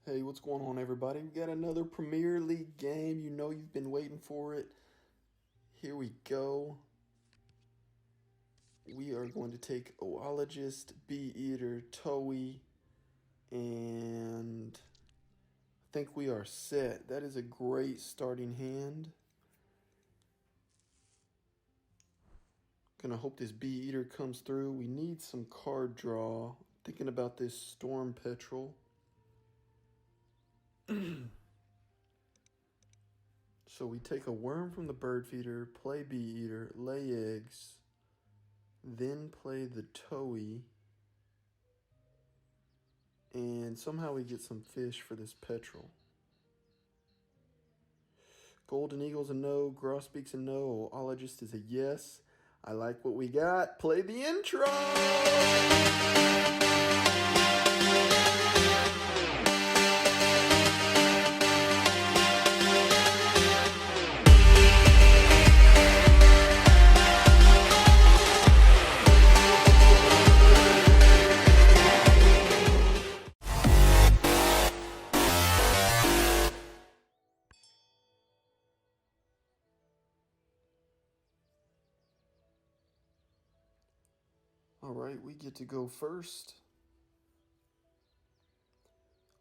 Hey, what's going on, everybody? We got another Premier League game. You know you've been waiting for it. Here we go. We are going to take Oologist, Bee Eater, Toei, and I think we are set. That is a great starting hand. Gonna hope this Bee Eater comes through. We need some card draw. Thinking about this Storm Petrel. So we take a worm from the bird feeder, play Bee Eater, lay eggs, then play the Toei, and somehow we get some fish for this petrel. Golden Eagle's a no, Grosbeak's a no, Ologist is a yes. I like what we got. Play the intro! Alright, we get to go first.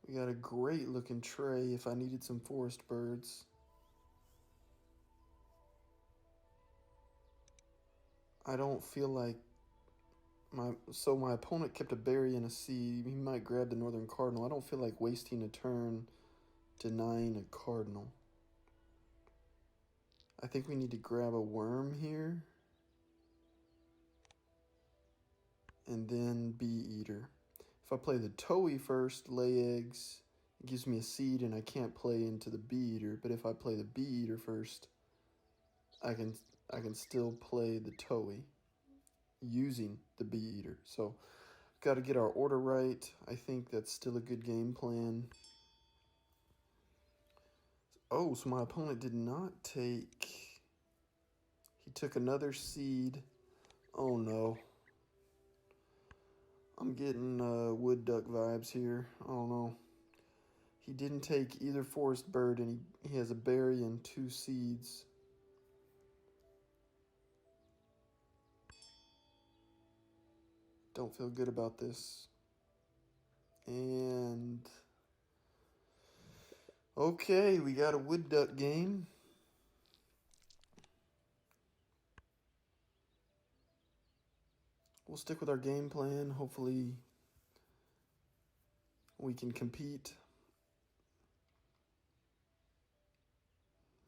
We got a great looking tray if I needed some forest birds. I don't feel like my opponent kept a berry and a seed. He might grab the northern cardinal. I don't feel like wasting a turn denying a cardinal. I think we need to grab a worm here. And then Bee Eater. If I play the Toei first, lay eggs, it gives me a seed and I can't play into the Bee Eater. But if I play the Bee Eater first, I can still play the Toei using the Bee Eater. So got to get our order right. I think that's still a good game plan. Oh, so my opponent did not take... He took another seed. Oh no. I'm getting wood duck vibes here. I don't know. He didn't take either forest bird, and he has a berry and 2 seeds. Don't feel good about this. And... okay, we got a wood duck game. We'll stick with our game plan. Hopefully we can compete.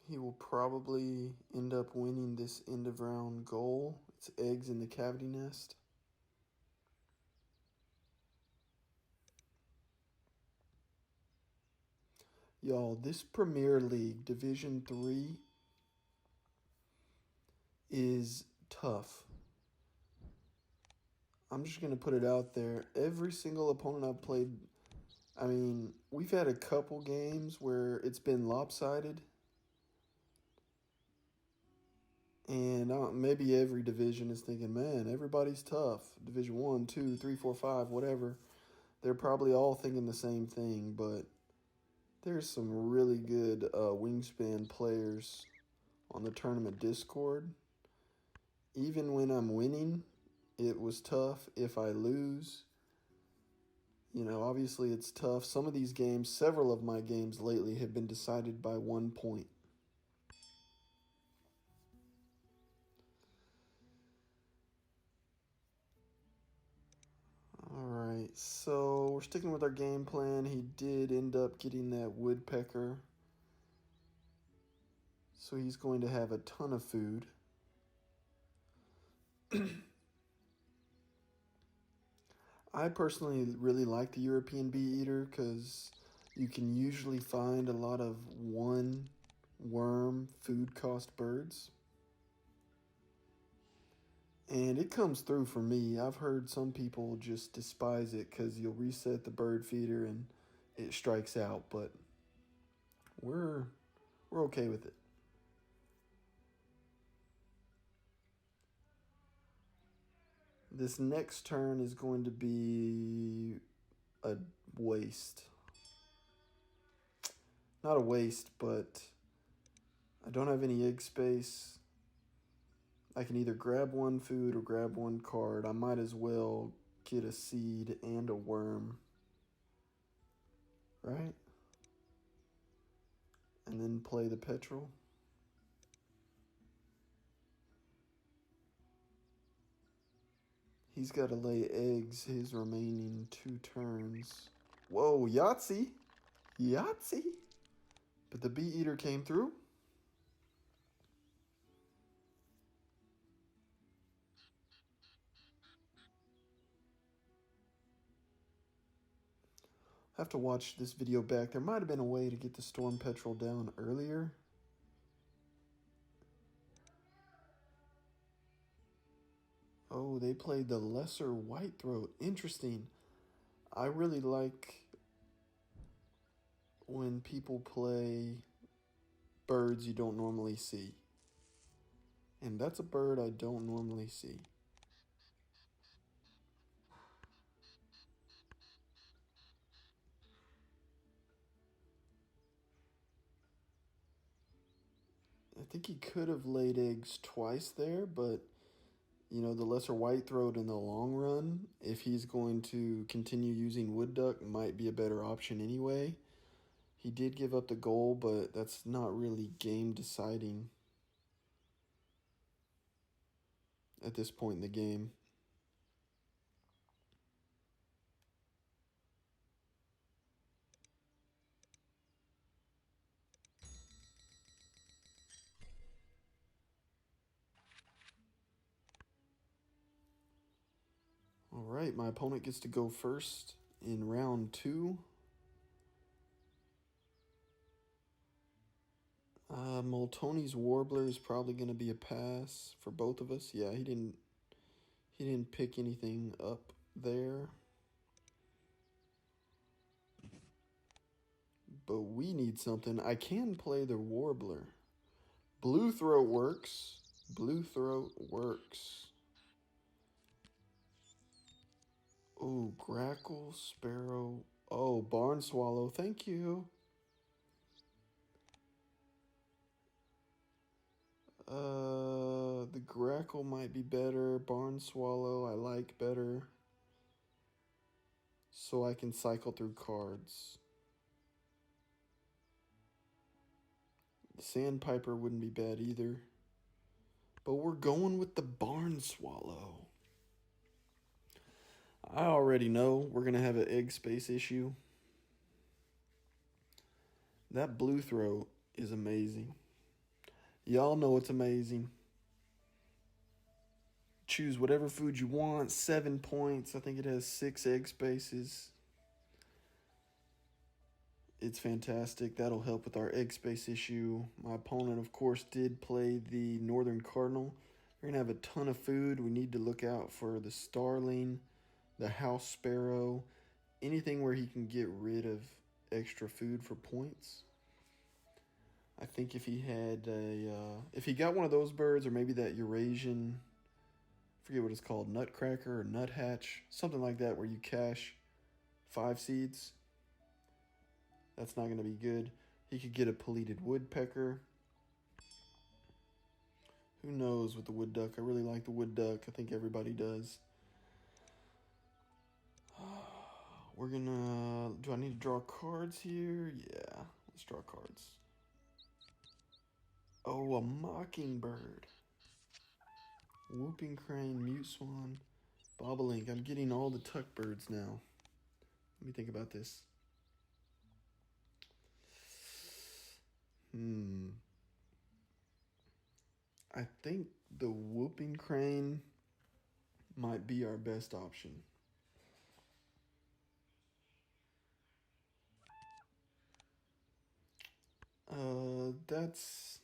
He will probably end up winning this end of round goal. It's eggs in the cavity nest. Y'all, this Premier League Division 3 is tough. I'm just going to put it out there. Every single opponent I've played, I mean, we've had a couple games where it's been lopsided. And maybe every division is thinking, man, everybody's tough. Division 1, 2, 3, 4, 5, whatever. They're probably all thinking the same thing, but there's some really good Wingspan players on the tournament Discord. Even when I'm winning, it was tough. If I lose, you know, obviously it's tough. Some of these games, several of my games lately have been decided by 1 point. Alright, so we're sticking with our game plan. He did end up getting that woodpecker. So he's going to have a ton of food. I personally really like the European Bee Eater because you can usually find a lot of 1 worm food cost birds. And it comes through for me. I've heard some people just despise it because you'll reset the bird feeder and it strikes out, but we're okay with it. This next turn is going to be a waste. Not a waste, but I don't have any egg space. I can either grab one food or grab one card. I might as well get a seed and a worm. Right? And then play the petrol. He's got to lay eggs his remaining 2 turns. Whoa, Yahtzee! Yahtzee! But the bee eater came through. I have to watch this video back. There might have been a way to get the storm petrel down earlier. Oh, they played the lesser whitethroat. Interesting. I really like when people play birds you don't normally see. And that's a bird I don't normally see. I think he could have laid eggs twice there, but you know, the lesser whitethroat in the long run, if he's going to continue using wood duck, might be a better option anyway. He did give up the goal, but that's not really game deciding at this point in the game. All right, my opponent gets to go first in round 2. Moltoni's Warbler is probably going to be a pass for both of us. Yeah, he didn't pick anything up there. But we need something. I can play the Warbler. Blue Throat works. Blue Throat works. Oh, Grackle, Sparrow. Oh, Barn Swallow. Thank you. The Grackle might be better. Barn Swallow I like better. So I can cycle through cards. The Sandpiper wouldn't be bad either. But we're going with the Barn Swallow. I already know we're going to have an egg space issue. That Blue Throat is amazing. Y'all know it's amazing. Choose whatever food you want. 7 points. I think it has 6 egg spaces. It's fantastic. That'll help with our egg space issue. My opponent, of course, did play the Northern Cardinal. We're going to have a ton of food. We need to look out for the Starling, the House Sparrow, anything where he can get rid of extra food for points. I think if he had if he got one of those birds, or maybe that Eurasian, I forget what it's called, Nutcracker or Nuthatch, something like that, where you cash 5 seeds. That's not going to be good. He could get a Peleated Woodpecker. Who knows with the Wood Duck? I really like the Wood Duck. I think everybody does. We're gonna... Do I need to draw cards here? Yeah, let's draw cards. Oh, a Mockingbird. Whooping Crane, Mute Swan, Bobolink. I'm getting all the tuck birds now. Let me think about this. I think the Whooping Crane might be our best option. That's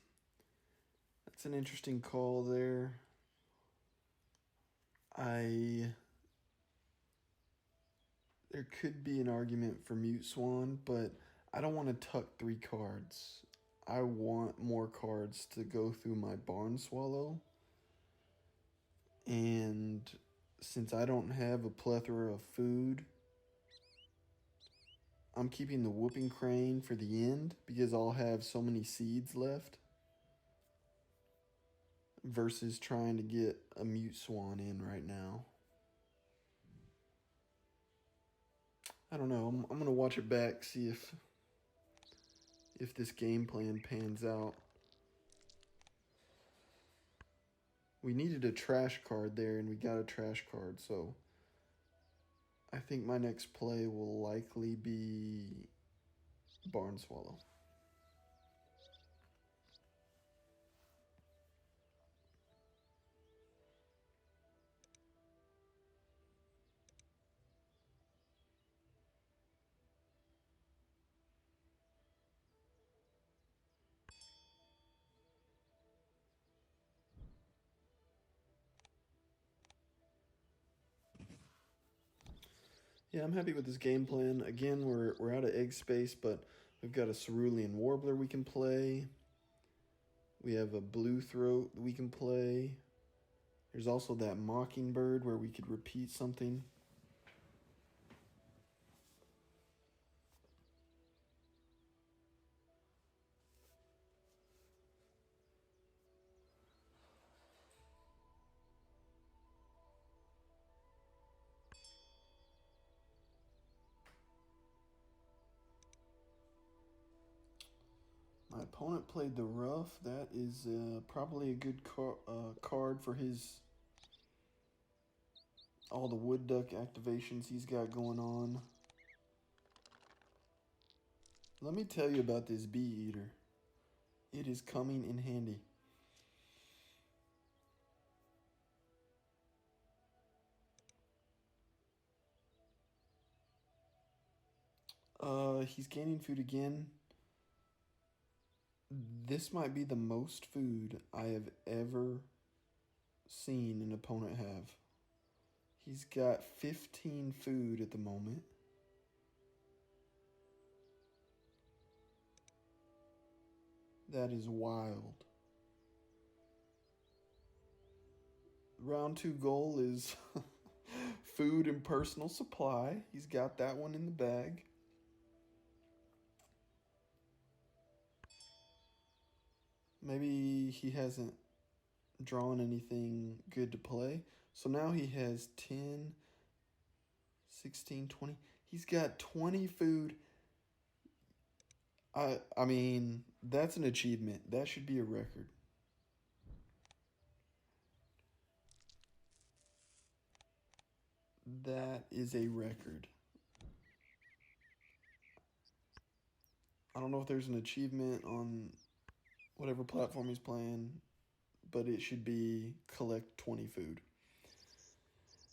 an interesting call there. There could be an argument for Mute Swan, but I don't want to tuck 3 cards. I want more cards to go through my Barn Swallow. And since I don't have a plethora of food, I'm keeping the whooping crane for the end because I'll have so many seeds left versus trying to get a mute swan in right now. I don't know. I'm going to watch it back, see if this game plan pans out. We needed a trash card there, and we got a trash card, so I think my next play will likely be Barn Swallow. Yeah, I'm happy with this game plan. Again, we're out of egg space, but we've got a cerulean warbler we can play. We have a blue throat we can play. There's also that mockingbird where we could repeat something. My opponent played the rough. That is probably a good card for his all the wood duck activations he's got going on. Let me tell you about this bee eater. It is coming in handy. He's gaining food again. This might be the most food I have ever seen an opponent have. He's got 15 food at the moment. That is wild. Round 2 goal is food and personal supply. He's got that one in the bag. Maybe he hasn't drawn anything good to play. So now he has 10, 16, 20. He's got 20 food. I mean, that's an achievement. That should be a record. That is a record. I don't know if there's an achievement on whatever platform he's playing, but it should be collect 20 food.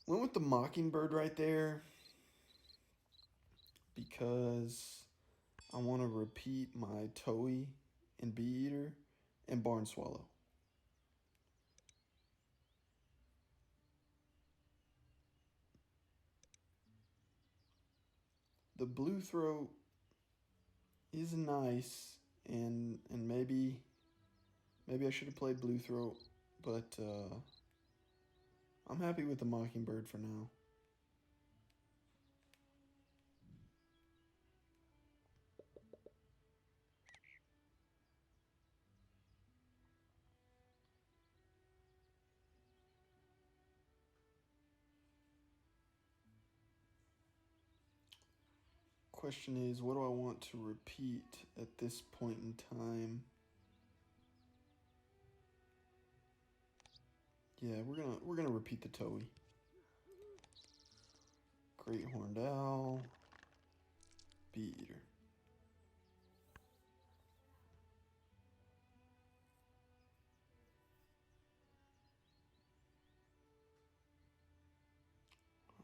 Went with the mockingbird right there because I want to repeat my Toei and bee eater and barn swallow. The blue throat is nice, and maybe I should have played blue throat, but I'm happy with the mockingbird for now. Question is, what do I want to repeat at this point in time? Yeah, we're gonna repeat the Toei. Great horned owl, bee eater.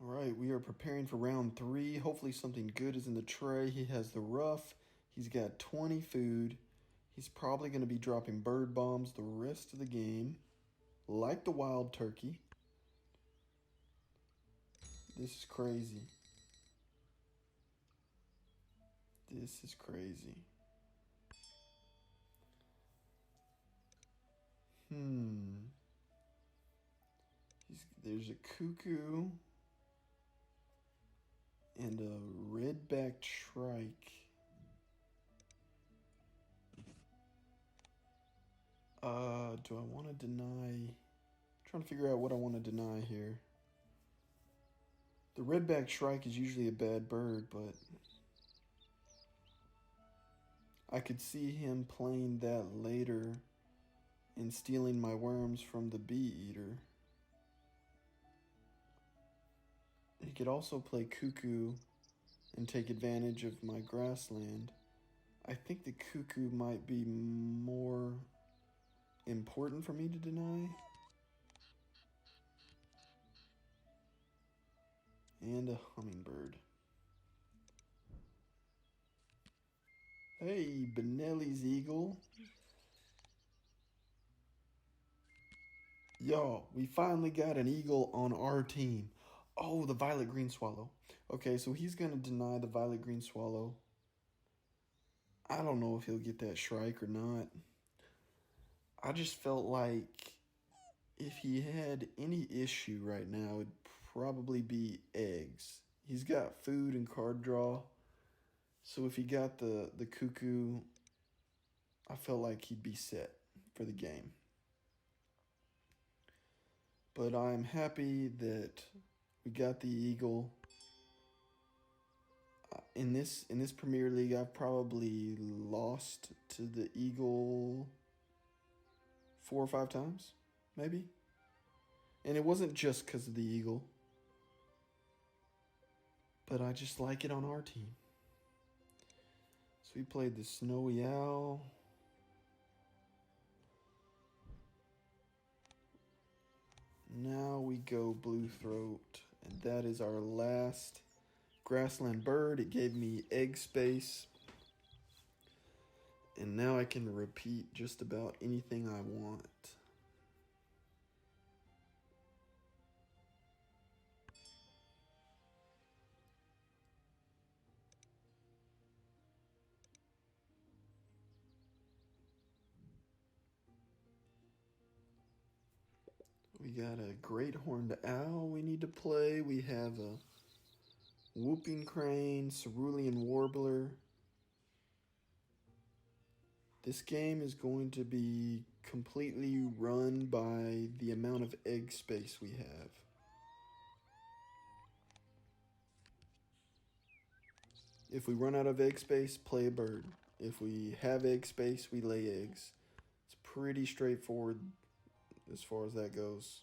All right, we are preparing for round 3. Hopefully something good is in the tray. He has the rough. He's got 20 food. He's probably going to be dropping bird bombs the rest of the game, like the wild turkey. This is crazy. This is crazy. There's a cuckoo and a red red-backed shrike. Do I want to deny? I'm trying to figure out what I want to deny here. The red-backed shrike is usually a bad bird, but I could see him playing that later and stealing my worms from the bee eater. He could also play cuckoo and take advantage of my grassland. I think the cuckoo might be more important for me to deny. And a hummingbird. Hey, Benelli's eagle. Yo, we finally got an eagle on our team. Oh, the violet green swallow. Okay, so he's going to deny the violet green swallow. I don't know if he'll get that shrike or not. I just felt like if he had any issue right now, it'd probably be eggs. He's got food and card draw. So if he got the cuckoo, I felt like he'd be set for the game. But I'm happy that we got the eagle. In this Premier League, I've probably lost to the eagle 4 or 5 times, maybe. And it wasn't just because of the eagle, but I just like it on our team. So we played the snowy owl. Now we go blue throat, and that is our last grassland bird. It gave me egg space, and now I can repeat just about anything I want. We got a great horned owl we need to play. We have a whooping crane, cerulean warbler. This game is going to be completely run by the amount of egg space we have. If we run out of egg space, play a bird. If we have egg space, we lay eggs. It's pretty straightforward as far as that goes.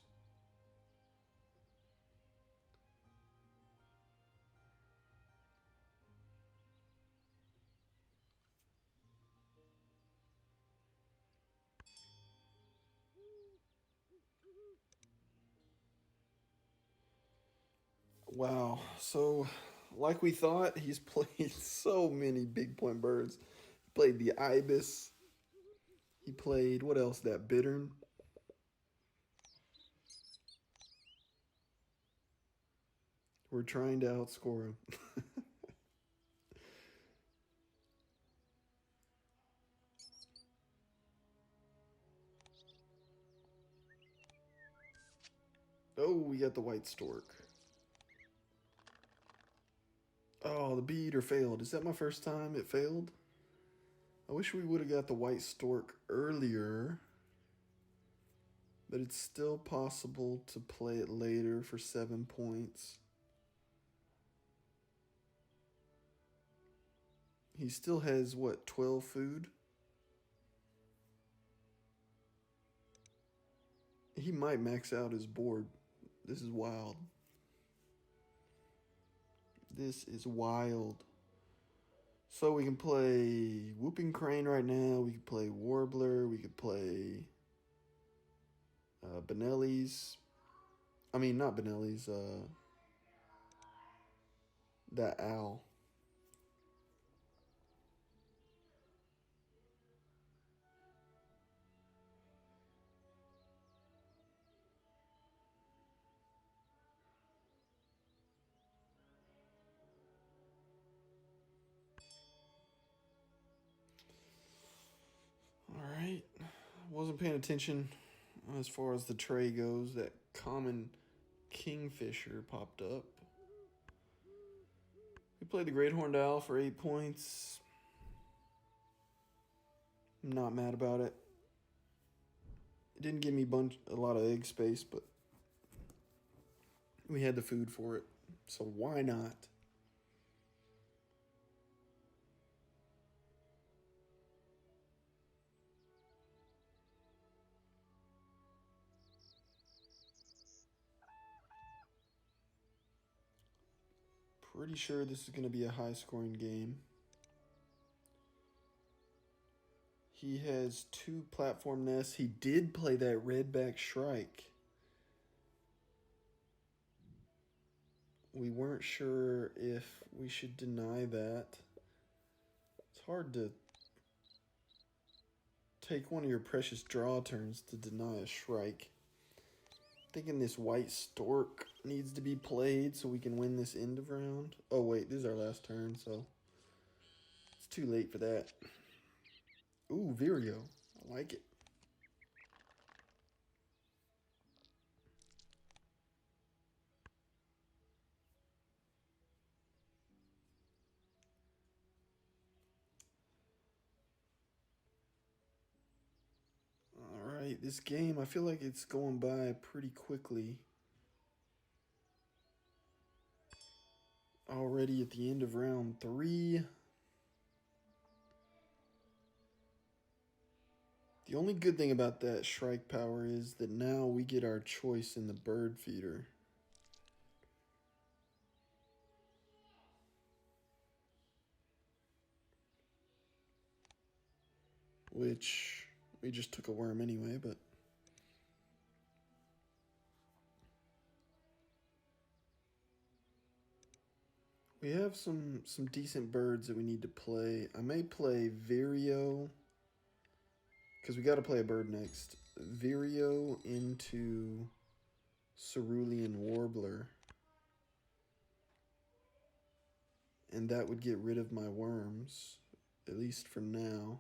Wow. So, like we thought, he's played so many big point birds. He played the ibis. He played, what else? That bittern. We're trying to outscore him. Oh, we got the white stork. Oh, the bee eater failed. Is that my first time it failed? I wish we would have got the white stork earlier. But it's still possible to play it later for 7 points. He still has, what, 12 food? He might max out his board. This is wild. This is wild. So we can play Whooping Crane right now. We could play Warbler. We could play Benelli's. I mean, not Benelli's. That owl. Alright. Wasn't paying attention as far as the tray goes. That common kingfisher popped up. We played the Great Horned Owl for 8 points. I'm not mad about it. It didn't give me a lot of egg space, but we had the food for it, so why not? Pretty sure this is going to be a high-scoring game. He has 2 platform nests. He did play that redback shrike. We weren't sure if we should deny that. It's hard to take one of your precious draw turns to deny a shrike. Thinking this white stork needs to be played so we can win this end of round. Oh wait, this is our last turn, so it's too late for that. Ooh, Vireo. I like it. Alright, this game, I feel like it's going by pretty quickly. Already at the end of round 3. The only good thing about that Shrike power is that now we get our choice in the bird feeder. Which, we just took a worm anyway, but... we have some decent birds that we need to play. I may play Vireo, because we got to play a bird next. Vireo into Cerulean Warbler. And that would get rid of my worms, at least for now.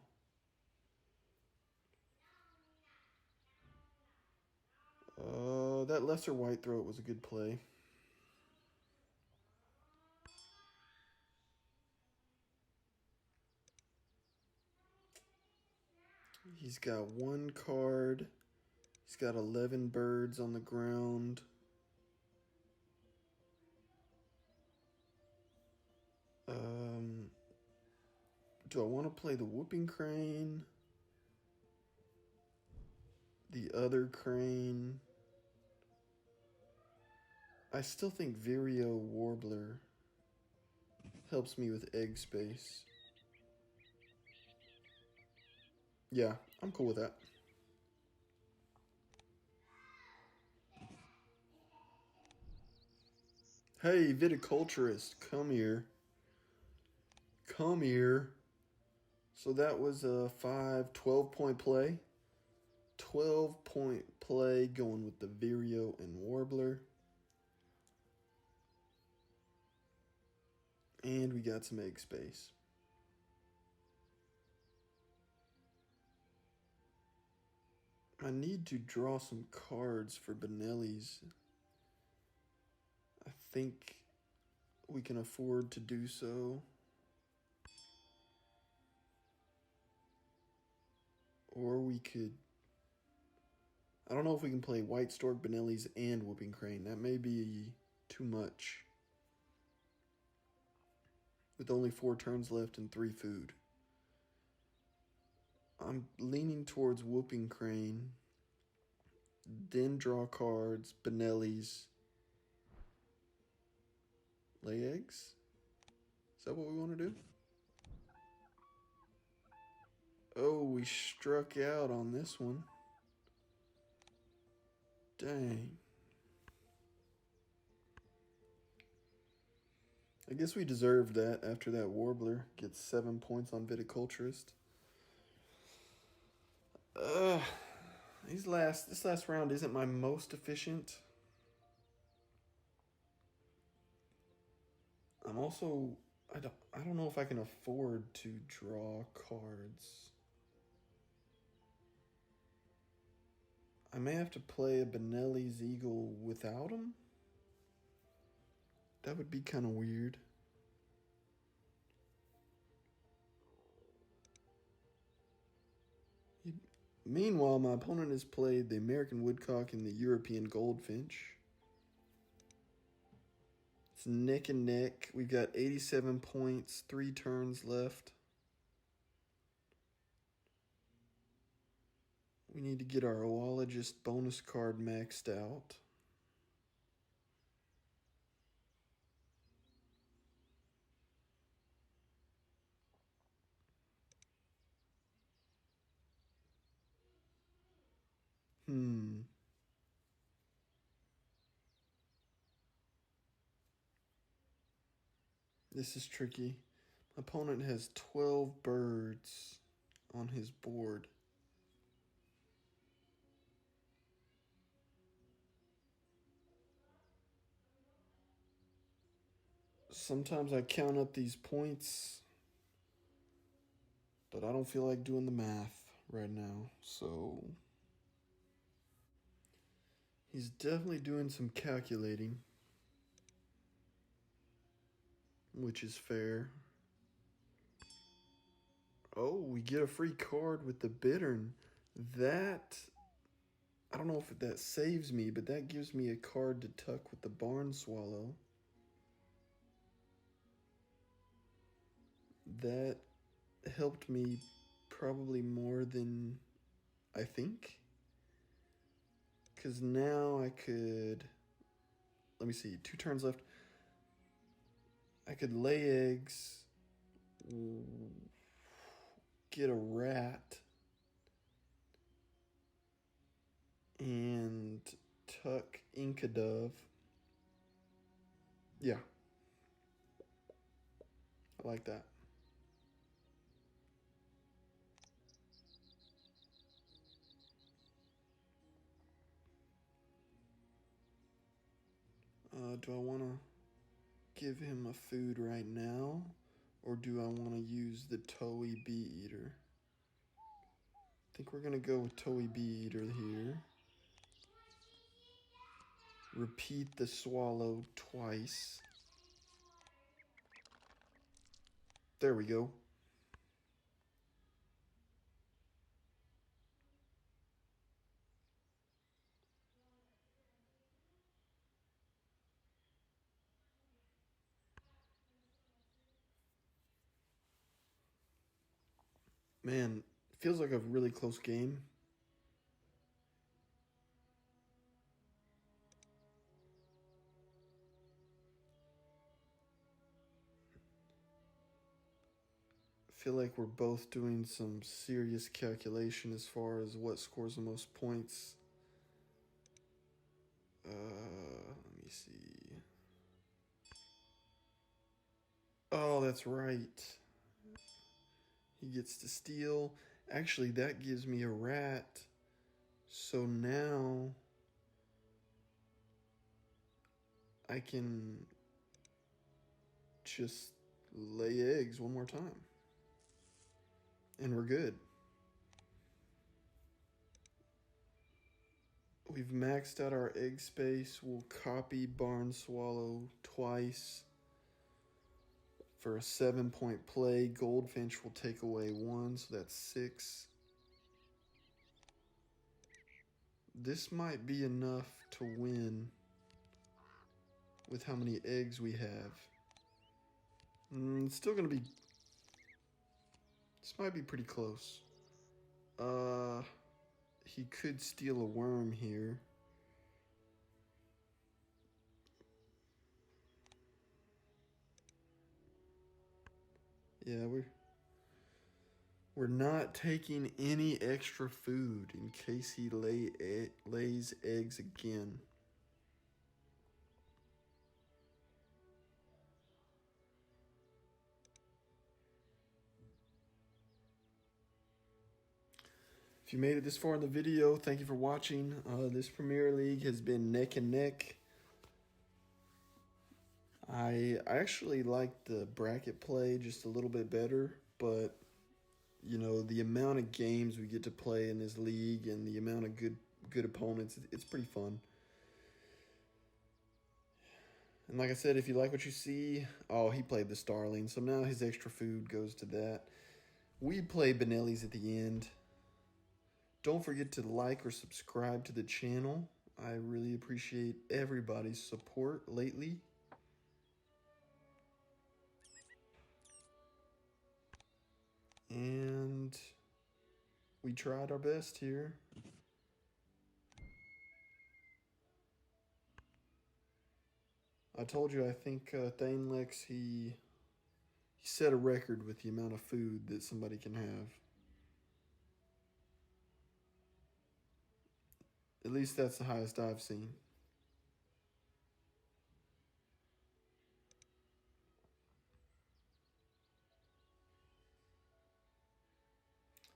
That lesser whitethroat was a good play. He's got 1 card. He's got 11 birds on the ground. Do I want to play the whooping crane? The other crane? I still think Vireo Warbler helps me with egg space. Yeah, I'm cool with that. Hey, viticulturist, come here. Come here. So that was a 12-point play. 12-point play going with the Vireo and Warbler. And we got some egg space. I need to draw some cards for Benelli's. I think we can afford to do so. Or we could... I don't know if we can play White Stork, Benelli's, and Whooping Crane. That may be too much. With only 4 turns left and 3 food. I'm leaning towards Whooping Crane. Then draw cards, Benelli's. Lay eggs? Is that what we want to do? Oh, we struck out on this one. Dang. I guess we deserved that after that Warbler gets 7 points on Viticulturist. This last round isn't my most efficient. I'm also... I don't know if I can afford to draw cards. I may have to play a Benelli's Eagle without him. That would be kind of weird. Meanwhile, my opponent has played the American woodcock and the European goldfinch. It's neck and neck. We've got 87 points, 3 turns left. We need to get our oologist bonus card maxed out. This is tricky. My opponent has 12 birds on his board. Sometimes I count up these points, but I don't feel like doing the math right now, so he's definitely doing some calculating, which is fair. Oh, we get a free card with the Bittern. That, I don't know if that saves me, but that gives me a card to tuck with the Barn Swallow. That helped me probably more than I think. Because now I could, let me see, 2 turns left. I could lay eggs, get a rat, and tuck Inca Dove. Yeah. I like that. Do I want to give him a food right now? Or do I want to use the Toei Bee Eater? I think we're going to go with Toei Bee Eater here. Repeat the swallow twice. There we go. Man, feels like a really close game. I feel like we're both doing some serious calculation as far as what scores the most points. Let me see. Oh, that's right. He gets to steal. Actually, that gives me a rat. So now I can just lay eggs one more time. And we're good. We've maxed out our egg space. We'll copy Barn Swallow twice. For a 7-point play, Goldfinch will take away 1, so that's 6. This might be enough to win with how many eggs we have. It's still gonna be... This might be pretty close. He could steal a worm here. Yeah, we're not taking any extra food in case he lays eggs again. If you made it this far in the video, thank you for watching. This Premier League has been neck and neck. I actually like the bracket play just a little bit better, but you know, the amount of games we get to play in this league and the amount of good opponents, it's pretty fun. And like I said, if you like what you see, oh, he played the Starling, so now his extra food goes to that. We play Benelli's at the end. Don't forget to like or subscribe to the channel. I really appreciate everybody's support lately. And we tried our best here. I told you, I think Thanelex, he set a record with the amount of food that somebody can have. At least that's the highest I've seen.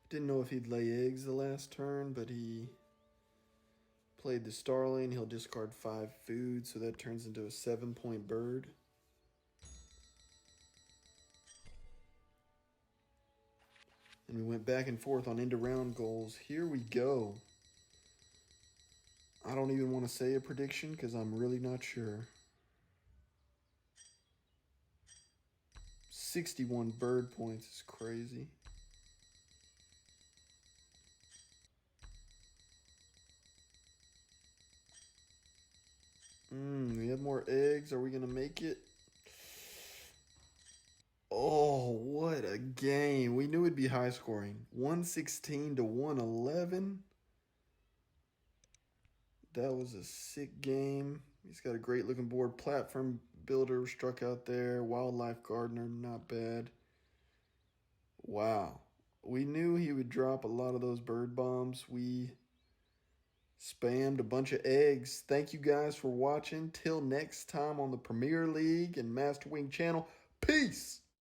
Didn't know if he'd lay eggs the last turn, but he played the starling. He'll discard 5 food, so that turns into a 7-point bird. And we went back and forth on end-around goals. Here we go. I don't even want to say a prediction because I'm really not sure. 61 bird points is crazy. We have more eggs. Are we going to make it? Oh, what a game. We knew it'd be high scoring. 116 to 111. That was a sick game. He's got a great looking board. Platform builder struck out there. Wildlife gardener, not bad. Wow. We knew he would drop a lot of those bird bombs. We spammed a bunch of eggs. Thank you guys for watching. Till next time on the Premier League and Master Wing channel. Peace!